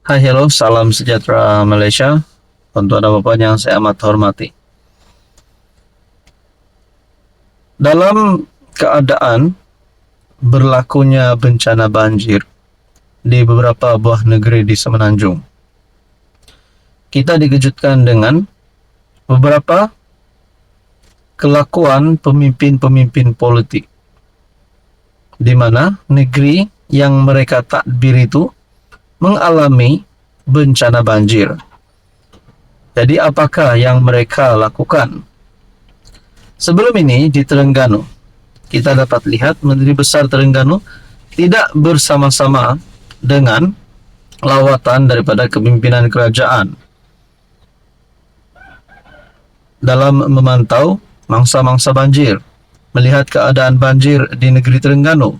Hai, hello, salam sejahtera Malaysia. Tuan-tuan dan puan yang saya amat hormati. Dalam keadaan berlakunya bencana banjir di beberapa buah negeri di Semenanjung, kita dikejutkan dengan beberapa kelakuan pemimpin-pemimpin politik, di mana negeri yang mereka takbir itu mengalami bencana banjir. Jadi apakah yang mereka lakukan? Sebelum ini di Terengganu, kita dapat lihat Menteri Besar Terengganu tidak bersama-sama dengan lawatan daripada kepimpinan kerajaan dalam memantau mangsa-mangsa banjir, melihat keadaan banjir di negeri Terengganu.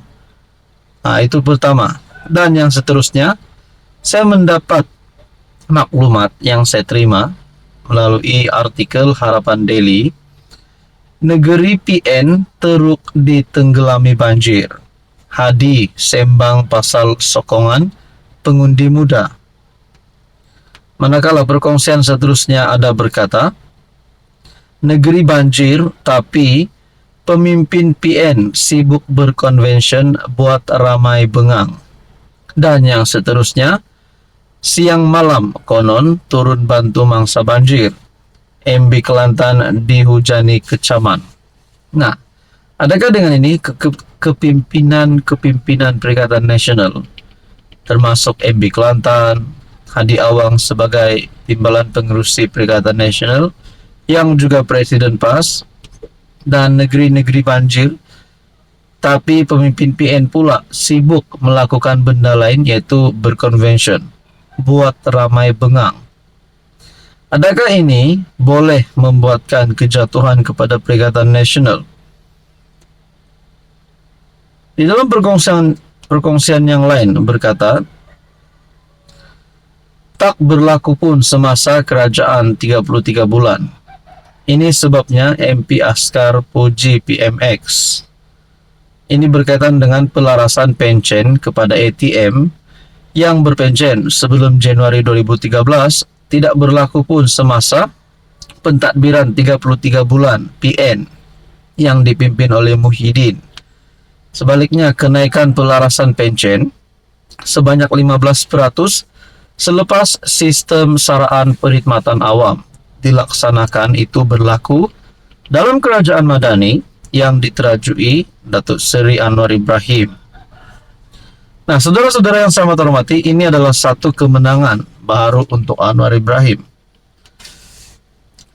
Itu pertama. Dan yang seterusnya, saya mendapat maklumat yang saya terima melalui artikel Harapan Daily. Negeri PN teruk ditenggelami banjir. Hadi sembang pasal sokongan pengundi muda. Manakala perkongsian seterusnya ada berkata, negeri banjir tapi pemimpin PN sibuk berkonvention buat ramai bengang. Dan yang seterusnya, siang malam konon turun bantu mangsa banjir. MB Kelantan dihujani kecaman. Nah, adakah dengan ini kepimpinan Perikatan Nasional, termasuk MB Kelantan, Hadi Awang sebagai timbalan pengerusi Perikatan Nasional, yang juga Presiden PAS, dan negeri-negeri banjir, tapi pemimpin PN pula sibuk melakukan benda lain, yaitu berkonvention, buat ramai bengang. Adakah ini boleh membuatkan kejatuhan kepada Perikatan Nasional? Di dalam perkongsian yang lain berkata, tak berlaku pun semasa kerajaan 33 bulan. Ini sebabnya MP Askar puji PMX. Ini berkaitan dengan pelarasan pencen kepada ATM yang berpencen sebelum Januari 2013 tidak berlaku pun semasa pentadbiran 33 bulan PN yang dipimpin oleh Muhyiddin. Sebaliknya, kenaikan pelarasan pencen sebanyak 15% selepas sistem saraan perkhidmatan awam dilaksanakan itu berlaku dalam kerajaan Madani yang diterajui Datuk Seri Anwar Ibrahim. Nah, saudara-saudara yang saya hormati, ini adalah satu kemenangan baru untuk Anwar Ibrahim.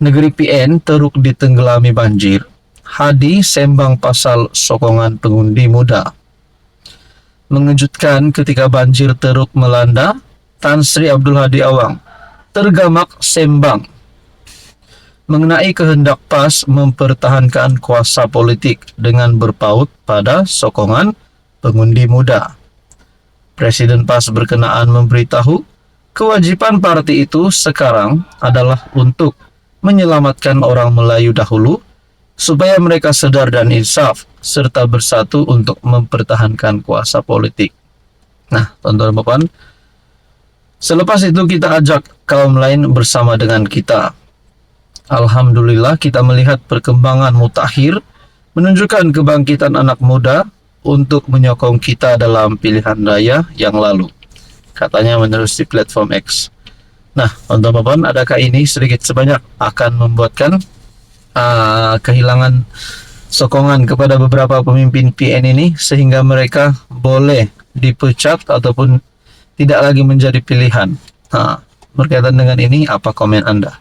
Negeri PN teruk ditenggelami banjir. Hadi sembang pasal sokongan pengundi muda. Mengejutkan ketika banjir teruk melanda, Tan Sri Abdul Hadi Awang tergamak sembang mengenai kehendak PAS mempertahankan kuasa politik dengan berpaut pada sokongan pengundi muda. Presiden PAS berkenaan memberitahu kewajiban parti itu sekarang adalah untuk menyelamatkan orang Melayu dahulu supaya mereka sedar dan insaf serta bersatu untuk mempertahankan kuasa politik. Nah, tuan-tuan dan puan, selepas itu kita ajak kaum lain bersama dengan kita. Alhamdulillah kita melihat perkembangan mutakhir menunjukkan kebangkitan anak muda untuk menyokong kita dalam pilihan raya yang lalu, katanya menerusi platform X. Nah, teman-teman, adakah ini sedikit sebanyak akan membuatkan kehilangan sokongan kepada beberapa pemimpin PN ini sehingga mereka boleh dipecat ataupun tidak lagi menjadi pilihan? Berkaitan dengan ini, apa komen Anda?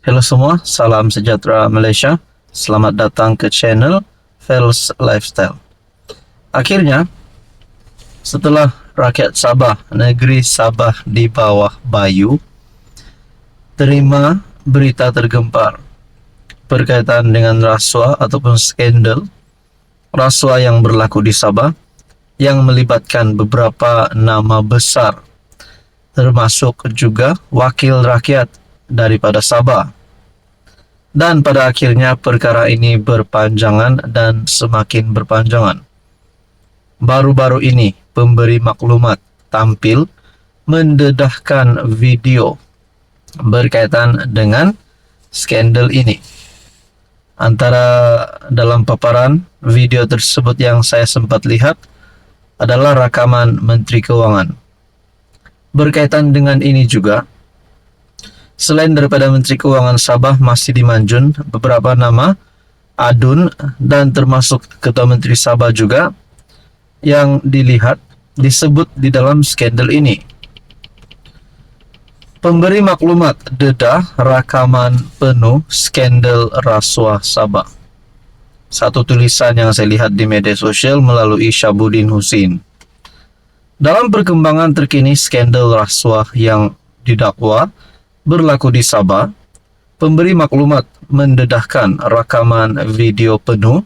Halo semua, salam sejahtera Malaysia. Selamat datang ke channel Fels Lifestyle. Akhirnya, setelah rakyat Sabah, negeri Sabah di bawah Bayu, terima berita tergempar berkaitan dengan rasuah ataupun skandal rasuah yang berlaku di Sabah yang melibatkan beberapa nama besar, termasuk juga wakil rakyat daripada Sabah. Dan pada akhirnya perkara ini berpanjangan dan semakin berpanjangan. Baru-baru ini pemberi maklumat tampil mendedahkan video berkaitan dengan skandal ini. Antara dalam paparan video tersebut yang saya sempat lihat adalah rakaman Menteri Keuangan. Berkaitan dengan ini juga, selain daripada Menteri Keuangan Sabah Masih Manjun, beberapa nama adun dan termasuk Ketua Menteri Sabah juga yang dilihat disebut di dalam skandal ini. Pemberi maklumat dedah rakaman penuh skandal rasuah Sabah. Satu tulisan yang saya lihat di media sosial melalui Syabuddin Husin. Dalam perkembangan terkini skandal rasuah yang didakwa berlaku di Sabah, pemberi maklumat mendedahkan rakaman video penuh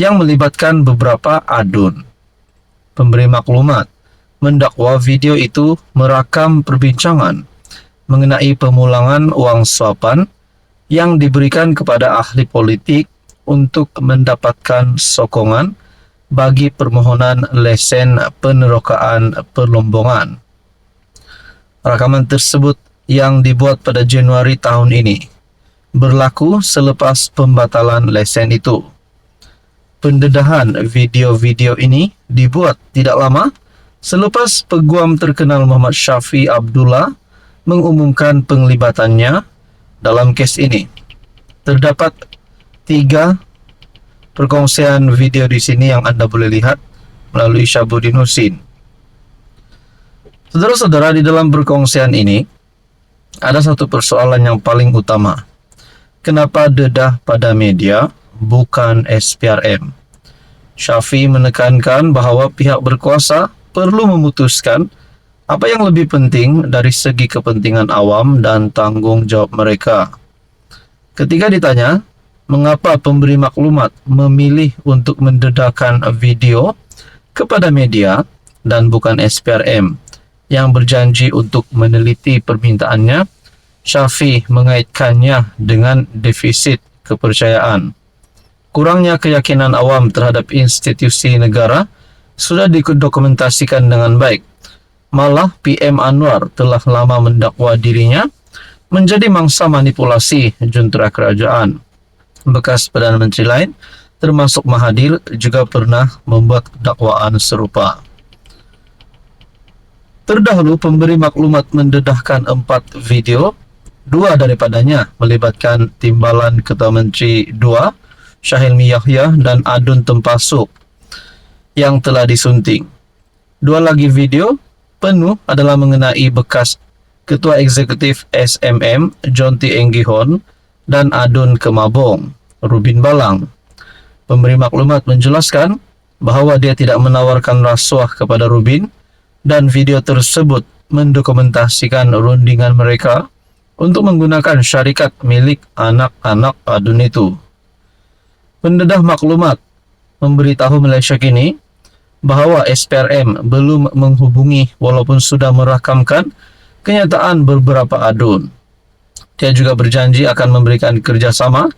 yang melibatkan beberapa adun. Pemberi maklumat mendakwa video itu merakam perbincangan mengenai pemulangan uang suapan yang diberikan kepada ahli politik untuk mendapatkan sokongan bagi permohonan lesen penerokaan perlombongan. Rakaman tersebut yang dibuat pada Januari tahun ini berlaku selepas pembatalan lesen itu. Pendedahan video-video ini dibuat tidak lama selepas peguam terkenal Muhammad Syafi Abdullah mengumumkan penglibatannya dalam kes ini. Terdapat 3 perkongsian video di sini yang Anda boleh lihat melalui Syabuddin Husin. Saudara-saudara, di dalam perkongsian ini ada satu persoalan yang paling utama. Kenapa dedah pada media bukan SPRM? Syafi menekankan bahwa pihak berkuasa perlu memutuskan apa yang lebih penting dari segi kepentingan awam dan tanggung jawab mereka. Ketika ditanya, mengapa pemberi maklumat memilih untuk mendedahkan video kepada media dan bukan SPRM yang berjanji untuk meneliti permintaannya, Syafi mengaitkannya dengan defisit kepercayaan. Kurangnya keyakinan awam terhadap institusi negara sudah didokumentasikan dengan baik. Malah PM Anwar telah lama mendakwa dirinya menjadi mangsa manipulasi juntera kerajaan. Bekas Perdana Menteri lain, termasuk Mahathir, juga pernah membuat dakwaan serupa. Terdahulu, pemberi maklumat mendedahkan 4 video. 2 daripadanya melibatkan timbalan Ketua Menteri II, Syahilmi Yahya, dan adun Tempasuk yang telah disunting. 2 lagi video penuh adalah mengenai bekas Ketua Eksekutif SMM John T. Enggihon dan adun Kemabong Rubin Balang. Pemberi maklumat menjelaskan bahwa dia tidak menawarkan rasuah kepada Rubin dan video tersebut mendokumentasikan rundingan mereka untuk menggunakan syarikat milik anak-anak adun itu. Pendedah maklumat memberitahu Malaysia Kini bahwa SPRM belum menghubungi walaupun sudah merakamkan kenyataan beberapa adun. Dia juga berjanji akan memberikan kerjasama.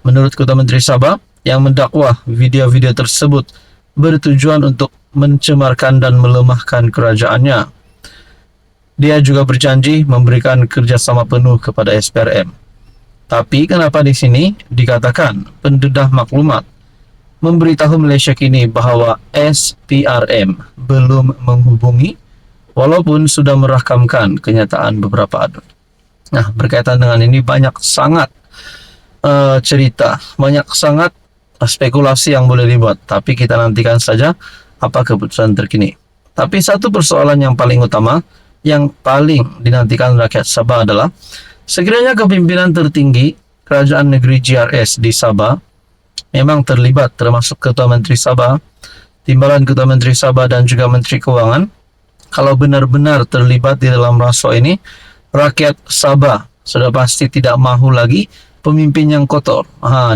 Menurut Ketua Menteri Sabah yang mendakwa video-video tersebut bertujuan untuk mencemarkan dan melemahkan kerajaannya. Dia juga berjanji memberikan kerjasama penuh kepada SPRM. Tapi kenapa di sini dikatakan pendedah maklumat memberitahu Malaysia Kini bahwa SPRM belum menghubungi walaupun sudah merakamkan kenyataan beberapa adun. Nah, berkaitan dengan ini banyak sangat cerita, banyak sangat spekulasi yang boleh dibuat, tapi kita nantikan saja apa keputusan terkini. Tapi satu persoalan yang paling utama, yang paling dinantikan rakyat Sabah adalah sekiranya kepimpinan tertinggi Kerajaan Negeri GRS di Sabah memang terlibat, termasuk Ketua Menteri Sabah, timbalan Ketua Menteri Sabah dan juga Menteri Keuangan. Kalau benar-benar terlibat di dalam rasuah ini, rakyat Sabah sudah pasti tidak mahu lagi pemimpin yang kotor.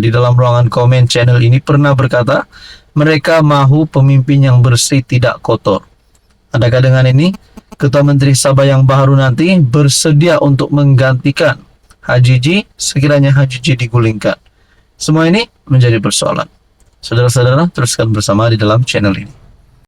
Di dalam ruangan komen channel ini pernah berkata, mereka mahu pemimpin yang bersih, tidak kotor. Adakah dengan ini, Ketua Menteri Sabah yang baru nanti bersedia untuk menggantikan Haji G sekiranya Haji G digulingkan? Semua ini menjadi persoalan. Saudara-saudara, teruskan bersama di dalam channel ini.